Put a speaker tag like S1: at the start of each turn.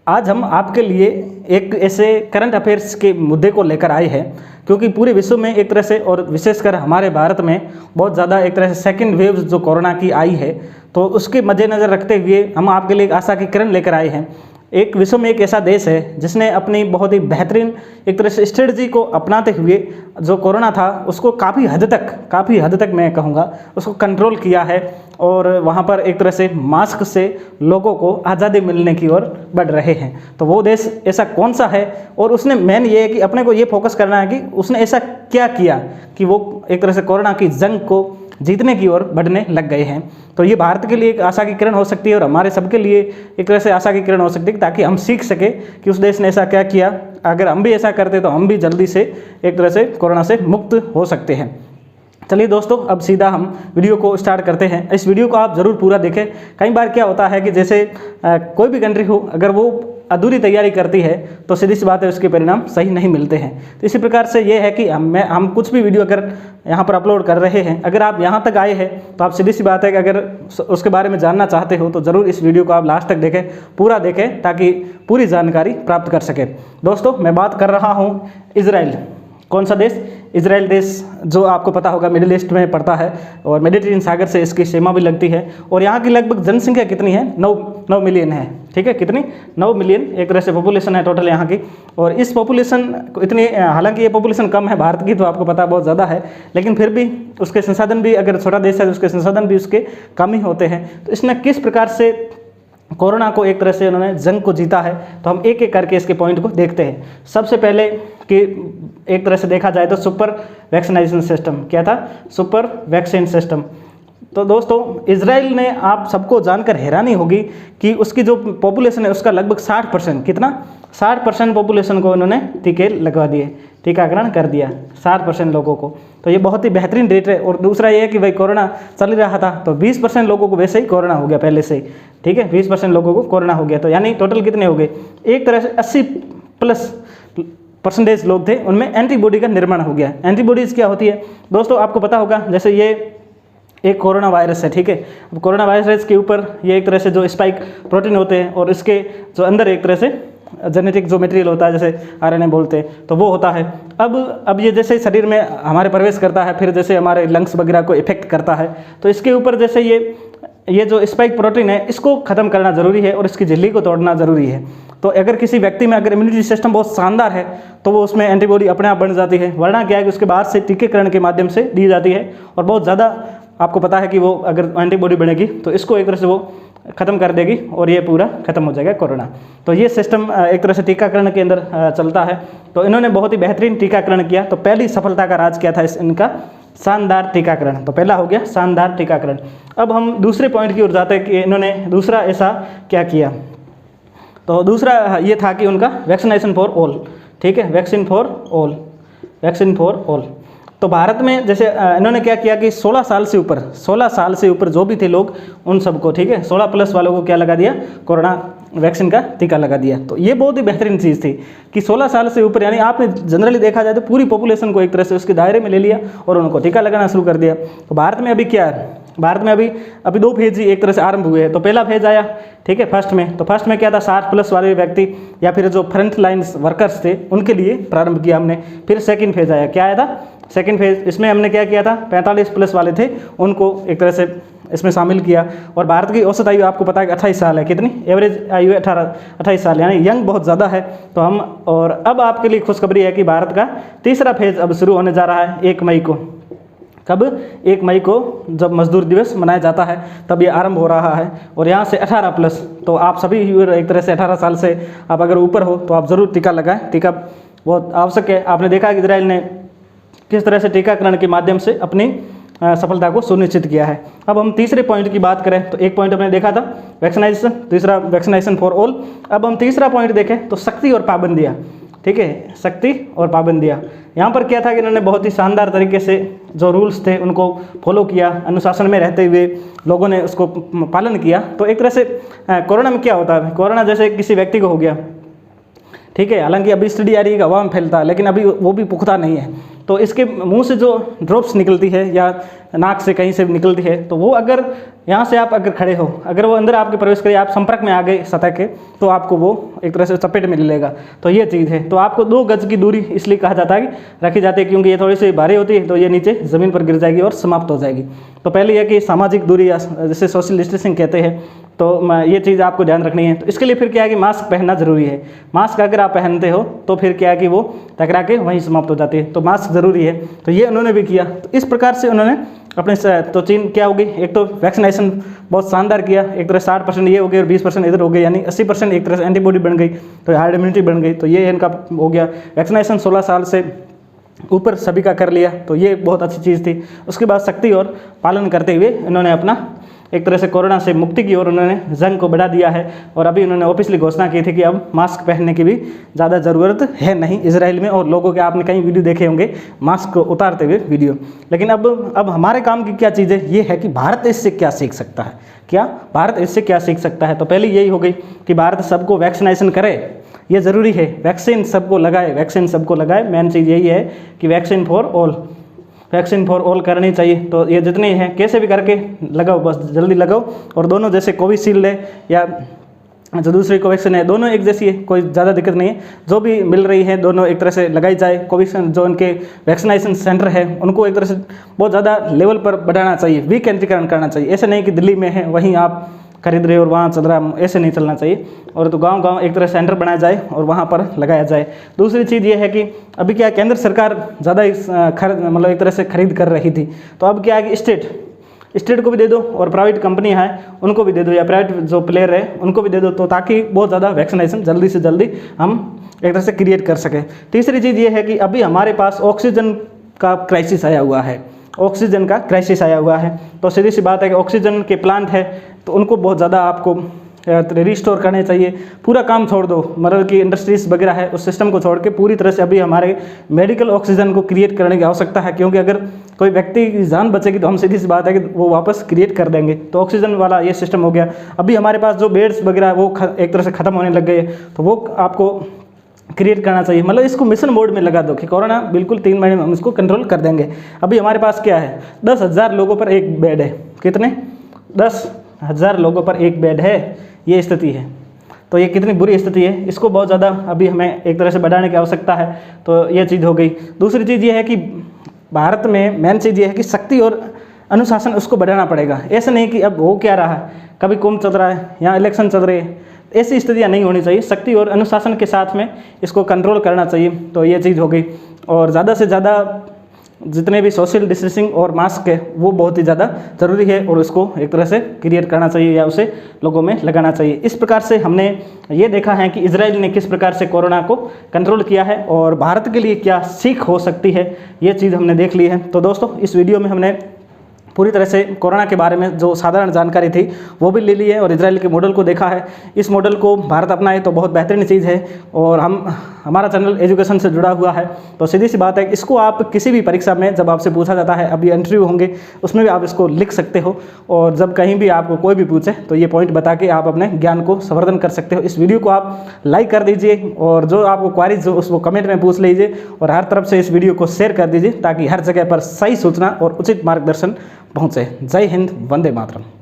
S1: आज हम आपके लिए एक ऐसे करंट अफेयर्स के मुद्दे को लेकर आए हैं, क्योंकि पूरे विश्व में एक तरह से और विशेषकर हमारे भारत में बहुत ज़्यादा एक तरह से सेकंड वेव जो कोरोना की आई है, तो उसके मद्देनज़र रखते हुए हम आपके लिए एक आशा की किरण लेकर आए हैं। एक विश्व में एक ऐसा देश है जिसने अपनी बहुत ही बेहतरीन एक तरह से स्ट्रेटजी को अपनाते हुए जो कोरोना था उसको काफ़ी हद तक मैं कहूँगा उसको कंट्रोल किया है, और वहाँ पर एक तरह से मास्क से लोगों को आज़ादी मिलने की ओर बढ़ रहे हैं। तो वो देश ऐसा कौन सा है, और उसने मेन ये है कि अपने को ये फोकस करना है कि उसने ऐसा क्या किया कि वो एक तरह से कोरोना की जंग को जीतने की ओर बढ़ने लग गए हैं। तो ये भारत के लिए एक आशा की किरण हो सकती है और हमारे सबके लिए एक तरह से आशा की किरण हो सकती है, ताकि हम सीख सके कि उस देश ने ऐसा क्या किया। अगर हम भी ऐसा करते तो हम भी जल्दी से एक तरह से कोरोना से मुक्त हो सकते हैं। चलिए दोस्तों, अब सीधा हम वीडियो को स्टार्ट करते हैं। इस वीडियो को आप ज़रूर पूरा देखें। कई बार क्या होता है कि जैसे कोई भी कंट्री हो, अगर वो अधूरी तैयारी करती है तो सीधी सी बात है उसके परिणाम सही नहीं मिलते हैं। तो इसी प्रकार से ये है कि हम कुछ भी वीडियो अगर यहाँ पर अपलोड कर रहे हैं, अगर आप यहाँ तक आए हैं तो आप सीधी सी बात है कि अगर उसके बारे में जानना चाहते हो तो ज़रूर इस वीडियो को आप लास्ट तक देखें, पूरा देखें, ताकि पूरी जानकारी प्राप्त कर सकें। दोस्तों, मैं बात कर रहा हूँ इजराइल। कौन सा देश? इजराइल देश, जो आपको पता होगा मिडिल ईस्ट में पड़ता है और मेडिटेरियन सागर से इसकी सीमा भी लगती है। और यहाँ की लगभग जनसंख्या कितनी है? 9 मिलियन है। ठीक है, कितनी? 9 मिलियन एक तरह से पॉपुलेशन है टोटल यहाँ की। और इस पॉपुलेशन को इतनी, हालांकि ये पॉपुलेशन कम है भारत की, तो आपको पता बहुत ज़्यादा है, लेकिन फिर भी उसके संसाधन भी, अगर छोटा देश है तो उसके संसाधन भी उसके कम ही होते हैं। तो इसने किस प्रकार से कोरोना को एक तरह से उन्होंने जंग को जीता है, तो हम एक एक करके इसके पॉइंट को देखते हैं। सबसे पहले कि एक तरह से देखा जाए तो सुपर वैक्सीनेशन सिस्टम। क्या था? Super vaccine system. तो दोस्तों, इजराइल ने, आप सबको जानकर हैरानी होगी कि उसकी जो पॉपुलेशन है उसका लगभग 60%, कितना? 60% पॉपुलेशन को उन्होंने टीके लगवा दिए, टीकाकरण कर दिया 60% लोगों को। तो ये बहुत ही बेहतरीन रेट है। और दूसरा ये है कि भाई कोरोना चल रहा था तो 20% लोगों को वैसे ही कोरोना हो गया पहले से ही। ठीक है, 20% लोगों को कोरोना हो गया, तो यानी टोटल कितने हो गए? एक तरह से 80+ % लोग थे, उनमें एंटीबॉडी का निर्माण हो गया। एंटीबॉडीज़ क्या होती है दोस्तों? आपको पता होगा, जैसे ये एक कोरोना वायरस है। ठीक है, अब कोरोना वायरस के ऊपर ये एक तरह से जो स्पाइक प्रोटीन होते हैं और इसके जो अंदर एक तरह से जेनेटिक जो मटेरियल होता है, जैसे RNA बोलते हैं, तो वो होता है। अब ये जैसे शरीर में हमारे प्रवेश करता है, फिर जैसे हमारे लंग्स वगैरह को इफेक्ट करता है, तो इसके ऊपर जैसे ये जो स्पाइक प्रोटीन है इसको ख़त्म करना ज़रूरी है और इसकी झिल्ली को तोड़ना ज़रूरी है। तो अगर किसी व्यक्ति में अगर इम्यूनिटी सिस्टम बहुत शानदार है तो वो उसमें एंटीबॉडी अपने आप बन जाती है, वरना क्या है कि उसके बाहर से टीकाकरण के माध्यम से दी जाती है, और बहुत ज़्यादा आपको पता है कि वो अगर एंटीबॉडी बनेगी तो इसको एक तरह से वो ख़त्म कर देगी और ये पूरा ख़त्म हो जाएगा कोरोना। तो ये सिस्टम एक तरह से टीकाकरण के अंदर चलता है। तो इन्होंने बहुत ही बेहतरीन टीकाकरण किया। तो पहली सफलता का राज क्या था इनका? शानदार टीकाकरण। तो पहला हो गया शानदार टीकाकरण। अब हम दूसरे पॉइंट की ओर जाते हैं कि इन्होंने दूसरा ऐसा क्या किया। तो दूसरा ये था कि उनका वैक्सीनेशन फॉर ऑल। ठीक है, vaccine for all, vaccine for all. तो भारत में जैसे इन्होंने क्या किया कि 16 साल से ऊपर जो भी थे लोग, उन सबको, ठीक है, 16+ वालों को क्या लगा दिया? कोरोना वैक्सीन का टीका लगा दिया। तो ये बहुत ही बेहतरीन चीज़ थी कि 16 साल से ऊपर, यानी आपने जनरली देखा जाए तो पूरी पॉपुलेशन को एक तरह से उसके दायरे में ले लिया और उनको टीका लगाना शुरू कर दिया। तो भारत में अभी क्या है? भारत में अभी 2 फेज ही एक तरह से आरंभ हुए हैं। तो पहला फेज आया, ठीक है, फर्स्ट में। तो फर्स्ट में क्या था? 60+ वाले व्यक्ति या फिर जो फ्रंट लाइन्स वर्कर्स थे उनके लिए प्रारंभ किया हमने। फिर सेकंड फेज आया, क्या आया था? Second phase. इसमें हमने क्या किया था? 45+ वाले थे उनको एक तरह से इसमें शामिल किया। और भारत की औसत आयु आपको पता है कि 28 साल है। कितनी? एवरेज आयु 28 साल, यानी यंग बहुत ज़्यादा है। तो हम, और अब आपके लिए खुशखबरी है कि भारत का तीसरा फेज अब शुरू होने जा रहा है 1 मई को। कब? 1 मई को, जब मजदूर दिवस मनाया जाता है तब ये आरंभ हो रहा है। और यहाँ से 18+, तो आप सभी एक तरह से 18 साल से आप अगर ऊपर हो तो आप ज़रूर टीका लगाएं। टीका बहुत आवश्यक है। आपने देखा कि इजराइल ने किस तरह से टीकाकरण के माध्यम से अपनी सफलता को सुनिश्चित किया है। अब हम तीसरे पॉइंट की बात करें तो एक पॉइंट हमने देखा था वैक्सीनेशन, दूसरा वैक्सीनेशन फॉर ऑल। अब हम तीसरा पॉइंट देखें तो शक्ति और पाबंदियाँ। ठीक है, शक्ति और पाबंदियाँ। यहाँ पर क्या था कि इन्होंने बहुत ही शानदार तरीके से जो रूल्स थे उनको फॉलो किया, अनुशासन में रहते हुए लोगों ने उसको पालन किया। तो एक तरह से कोरोना में क्या होता है? कोरोना जैसे किसी व्यक्ति को हो गया, ठीक है, हालांकि अभी स्टडी आ रही है कि हवा में फैलता है, लेकिन अभी वो भी पुख्ता नहीं है। तो इसके मुंह से जो ड्रॉप्स निकलती है या नाक से कहीं से निकलती है, तो वो अगर यहाँ से आप अगर खड़े हो, अगर वो अंदर आपके प्रवेश करे, आप संपर्क में आ गए सतह के, तो आपको वो एक तरह से चपेट में ले लेगा। तो ये चीज़ है। तो आपको 2 गज की दूरी इसलिए कहा जाता है कि रखी जाती है, क्योंकि ये थोड़ी सी भारी होती है, तो ये नीचे ज़मीन पर गिर जाएगी और समाप्त हो जाएगी। तो पहले यह कि सामाजिक दूरी या जिसे सोशल डिस्टेंसिंग कहते हैं, तो ये चीज़ आपको ध्यान रखनी है। तो इसके लिए फिर क्या है कि मास्क पहनना ज़रूरी है। मास्क अगर आप पहनते हो तो फिर क्या है कि वो टकरा के वहीं समाप्त हो जाती है। तो मास्क ज़रूरी है। तो ये उन्होंने भी किया। तो इस प्रकार से उन्होंने अपने तो चीन क्या होगी, एक तो वैक्सीनेशन बहुत शानदार किया, एक तरह 60% ये हो गया और 20% इधर हो गया, यानी 80% एक तरह से एंटीबॉडी बन गई, तो हार्ड इम्यूनिटी बन गई। तो ये इनका हो गया। वैक्सीनेशन 16 साल से ऊपर सभी का कर लिया, तो ये बहुत अच्छी चीज़ थी। उसके बाद सख्ती और पालन करते हुए इन्होंने अपना एक तरह से कोरोना से मुक्ति की ओर उन्होंने जंग को बढ़ा दिया है। और अभी उन्होंने ऑफिशियली घोषणा की थी कि अब मास्क पहनने की भी ज़्यादा ज़रूरत है नहीं इजराइल में, और लोगों के आपने कई वीडियो देखे होंगे मास्क को उतारते हुए वीडियो। लेकिन अब हमारे काम की क्या चीज़ है, ये है कि भारत इससे क्या सीख सकता है। क्या भारत इससे क्या सीख सकता है? तो पहले यही हो गई कि भारत सबको वैक्सीनेशन करे, ये ज़रूरी है। वैक्सीन सबको लगाए, वैक्सीन सबको लगाए। मेन चीज़ यही है कि vaccine for all, vaccine for all करनी चाहिए। तो ये जितने हैं कैसे भी करके लगाओ, बस जल्दी लगाओ। और दोनों जैसे कोविशील्ड है या जो दूसरी कोवैक्सीन है, दोनों एक जैसी है, कोई ज़्यादा दिक्कत नहीं है। जो भी मिल रही है दोनों एक तरह से लगाई जाए। कोवैक्सीन जो उनके वैक्सीनेशन सेंटर है उनको एक तरह से बहुत ज़्यादा लेवल पर बढ़ाना चाहिए, विकेंद्रीकरण करना चाहिए। ऐसे नहीं कि दिल्ली में है वहीं आप खरीद रहे हो और वहाँ चल रहा, ऐसे नहीं चलना चाहिए। और तो गांव-गांव एक तरह सेंटर बनाया जाए और वहाँ पर लगाया जाए। दूसरी चीज़ ये है कि अभी क्या केंद्र सरकार ज़्यादा मतलब एक तरह से खरीद कर रही थी, तो अब क्या है कि स्टेट को भी दे दो और प्राइवेट कंपनी है उनको भी दे दो, या प्राइवेट जो प्लेयर है उनको भी दे दो, तो ताकि बहुत ज़्यादा वैक्सीनेशन जल्दी से जल्दी हम एक तरह से क्रिएट कर सकें। तीसरी चीज़ ये है कि अभी हमारे पास ऑक्सीजन का क्राइसिस आया हुआ है, ऑक्सीजन का क्राइसिस आया हुआ है। तो सीधी सी बात है कि ऑक्सीजन के प्लांट है तो उनको बहुत ज़्यादा आपको रिस्टोर करने चाहिए। पूरा काम छोड़ दो, मतलब कि इंडस्ट्रीज वगैरह है उस सिस्टम को छोड़ के पूरी तरह से अभी हमारे मेडिकल ऑक्सीजन को क्रिएट करने की आवश्यकता है, क्योंकि अगर कोई व्यक्ति की जान बचेगी तो हम सीधी सी बात है कि वो वापस क्रिएट कर देंगे। तो ऑक्सीजन वाला ये सिस्टम हो गया। अभी हमारे पास जो बेड्स वगैरह वो एक तरह से ख़त्म होने लग गए, तो वो आपको क्रिएट करना चाहिए। मतलब इसको मिशन मोड में लगा दो कि कोरोना बिल्कुल 3 महीने में हम इसको कंट्रोल कर देंगे। अभी हमारे पास क्या है, 10,000 लोगों पर एक बेड है। कितने? 10,000 लोगों पर एक बेड है, ये स्थिति है। तो ये कितनी बुरी स्थिति है, इसको बहुत ज़्यादा अभी हमें एक तरह से बढ़ाने की आवश्यकता है। तो ये चीज़ हो गई। दूसरी चीज़ ये है कि भारत में मेन चीज़ ये है कि शक्ति और अनुशासन उसको बढ़ाना पड़ेगा। ऐसा नहीं कि अब हो क्या रहा है, कभी कुंभ चल रहा है, यहाँ इलेक्शन चल रहे हैं, ऐसी स्थितियाँ नहीं होनी चाहिए। शक्ति और अनुशासन के साथ में इसको कंट्रोल करना चाहिए। तो ये चीज़ हो गई। और ज़्यादा से ज़्यादा जितने भी सोशल डिस्टेंसिंग और मास्क है वो बहुत ही ज़्यादा ज़रूरी है, और उसको एक तरह से क्रिएट करना चाहिए या उसे लोगों में लगाना चाहिए। इस प्रकार से हमने ये देखा है कि इजराइल ने किस प्रकार से कोरोना को कंट्रोल किया है और भारत के लिए क्या सीख हो सकती है, ये चीज़ हमने देख ली है। तो दोस्तों इस वीडियो में हमने पूरी तरह से कोरोना के बारे में जो साधारण जानकारी थी वो भी ले ली है और इजराइल के मॉडल को देखा है। इस मॉडल को भारत अपनाए तो बहुत बेहतरीन चीज़ है। और हमारा चैनल एजुकेशन से जुड़ा हुआ है, तो सीधी सी बात है कि इसको आप किसी भी परीक्षा में जब आपसे पूछा जाता है, अभी इंटरव्यू होंगे उसमें भी आप इसको लिख सकते हो, और जब कहीं भी आपको कोई भी पूछे तो ये पॉइंट बता के आप अपने ज्ञान को संवर्धन कर सकते हो। इस वीडियो को आप लाइक कर दीजिए और जो आपको क्वारीज हो उसको कमेंट में पूछ लीजिए, और हर तरफ से इस वीडियो को शेयर कर दीजिए ताकि हर जगह पर सही सूचना और उचित मार्गदर्शन पहुँचे। जय हिंद, वंदे मातरम।